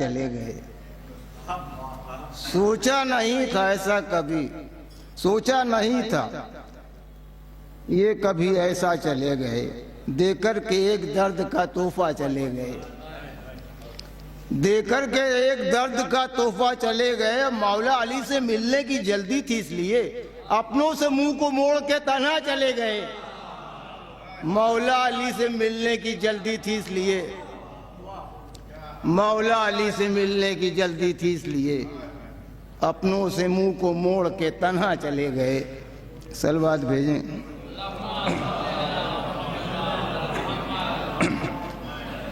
चले गए। सोचा नहीं था ऐसा कभी, सोचा नहीं था ये कभी ऐसा चले गए। देकर के एक दर्द का तोहफा चले गए, देकर के एक दर्द का तोहफा चले गए। मौला अली से मिलने की जल्दी थी इसलिए अपनों से मुंह को मोड़ के तन्हा चले गए। मौला अली से मिलने की जल्दी थी इसलिए, मौला अली से मिलने की जल्दी थी इसलिए अपनों से मुंह को मोड़ के तन्हा चले गए। सलवात भेजें।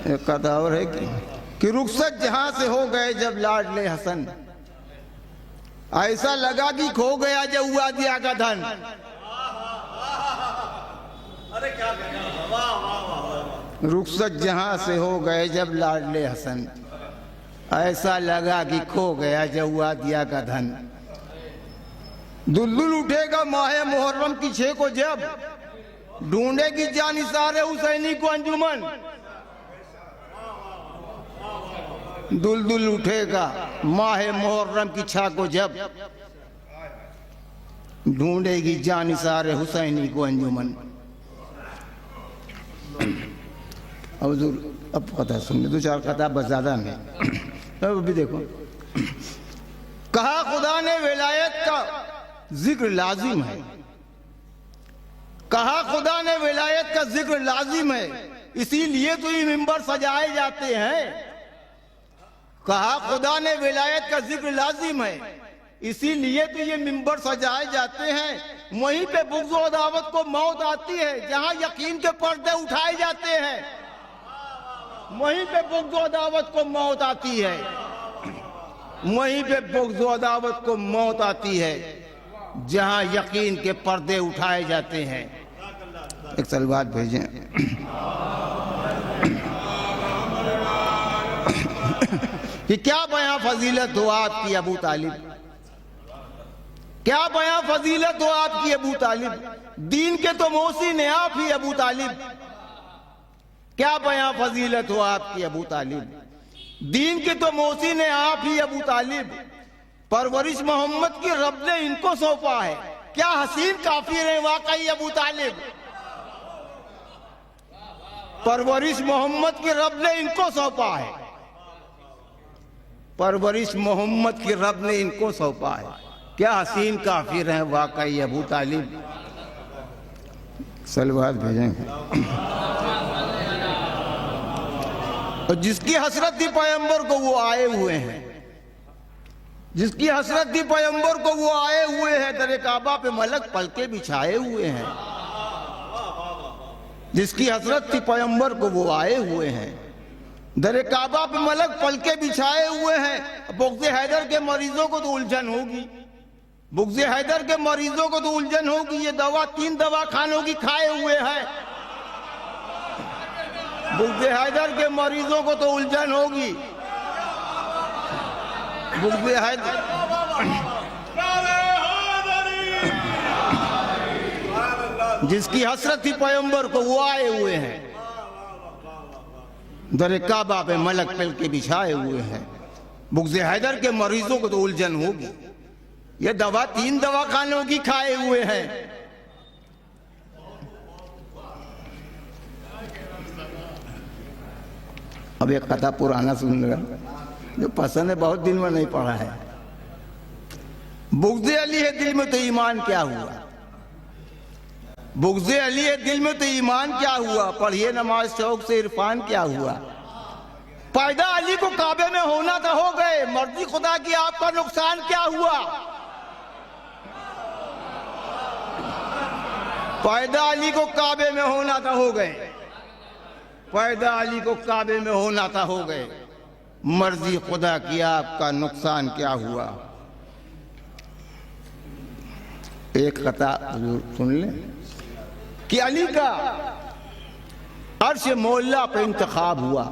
एक कथा और है कि रुखसत जहां से हो गए जब लाडले हसन, ऐसा लगा कि खो गया जब हुआ दिया का धन। अरे क्या रुखसत जहां से हो गए जब लाडले हसन, ऐसा लगा कि खो गया जब हुआ दिया का धन। दुलदुल उठेगा माहे मुहर्रम की 6 को जब ढूंढेगी जानिसारे हुसैनी को अंजुमन। दुलदुल उठेगा माहे मुहर्रम की 6 को जब ढूंढेगी जानिसारे हुसैनी को अंजुमन। अब कथा सुनने 2-4 कथा बस ज्यादा नहीं। अब भी देखो, कहा खुदा ने विलायत का जिक्र लाजिम है, कहा खुदा ने विलायत का जिक्र लाजिम है, इसीलिए तो ये मिंबर सजाए जाते हैं। कहा खुदा ने विलायत का जिक्र लाजिम है, इसीलिए तो ये मिंबर सजाए जाते हैं। वहीं पे बुग़्ज़ और दावत को मौत आती है, जहां यकीन के पर्दे उठाए जाते हैं। वहीं पे बुग़्ज़ और दावत को मौत आती है, वहीं पे बुग़्ज़ और दावत को मौत आती है, जहां यकीन के पर्दे उठाए जाते हैं। एक सलवात भेजें। कि क्या बयां फजीलत हो आपकी अबू तालिब, क्या बयां फजीलत हो आपकी अबू तालिब, दीन के तो मोहसिन हैं आप ही अबू तालिब। क्या बयां फजीलत हो आपकी अबू तालिब, दीन के तो मोहसिन हैं आप ही अबू तालिब। परवरिश मोहम्मद की रब ने इनको सौंपा है, क्या हसीन काफिर है वाकई अबू तालिब। परवरिश मोहम्मद की रब ने इनको सौंपा है, परवरिश मोहम्मद की रब ने इनको सौंपा है, क्या हसीन काफिर हैं वाकई अबू तालिब। सलवात भेजेंगे। और जिसकी हसरत थी पैगंबर को वो आए हुए हैं, जिसकी हसरत थी पैगंबर को वो आए हुए हैं। दरे काबा पे मलक पलके बिछाए हुए हैं, जिसकी हसरत थी पैगंबर को वो आए हुए हैं। दरे काबा पे मलक पलके बिछाए हुए हैं। बुग़्ज़ हैदर के मरीजों को तो उलझन होगी, बुग़्ज़ हैदर के मरीजों को तो उलझन होगी। ये दवा 3 दवाखानों की खाए हुए हैं। बुग़्ज़ हैदर के मरीजों को तो उलझन होगी। बुग़्ज़ हैदर जिसकी हसरत थी पैगंबर को वो आए हुए हैं। दरे काबा पे मलक पल के बिछाए हुए हैं। बुग़्ज़ हैदर के मरीजों को तो उलझन होगी। ये दवा 3 दवाखानों की खाए हुए हैं। अब एक कथा पुराना सुन रहा जो पसंद है, बहुत दिन में नहीं पढ़ा है। बुग़्ज़ अली है दिल में तो ईमान क्या हुआ, बुग़्ज़ अली है दिल में तो ईमान क्या हुआ। पढ़िए नमाज शौक से इरफान क्या हुआ। पैदा अली को काबे में होना तो हो गए, मर्जी खुदा की आपका नुकसान क्या हुआ। पैदा अली को काबे में होना था हो गए, पैदा अली को काबे में होना था हो गए, मर्जी खुदा की आपका नुकसान क्या हुआ। एक कथा सुन ले कि अली का अर्श मोहल्ला पे इंतखाब हुआ।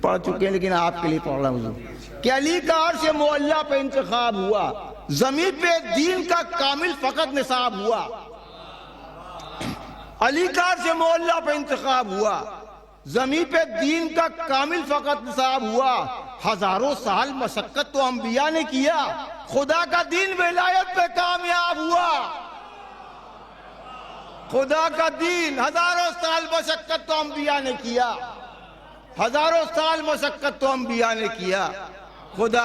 पढ़ चुके हैं लेकिन आपके लिए पढ़ रहा हूँ कि अली का अर्श मोहल्ला पे इंतखाब हुआ। जमीन पे दीन का कामिल फकत निसाब हुआ। अली का अर्श मोहल्ला पे इंतखाब हुआ। जमीन पे दीन का कामिल फकत निसाब हुआ। हजारों साल मशक्कत तो अंबिया ने किया, खुदा का दीन विलायत पे कामयाब हुआ। खुदा का दीन हजारों साल मशक्कत तो अंबिया ने किया, हजारों साल मशक्कत तो अंबिया ने किया। खुदा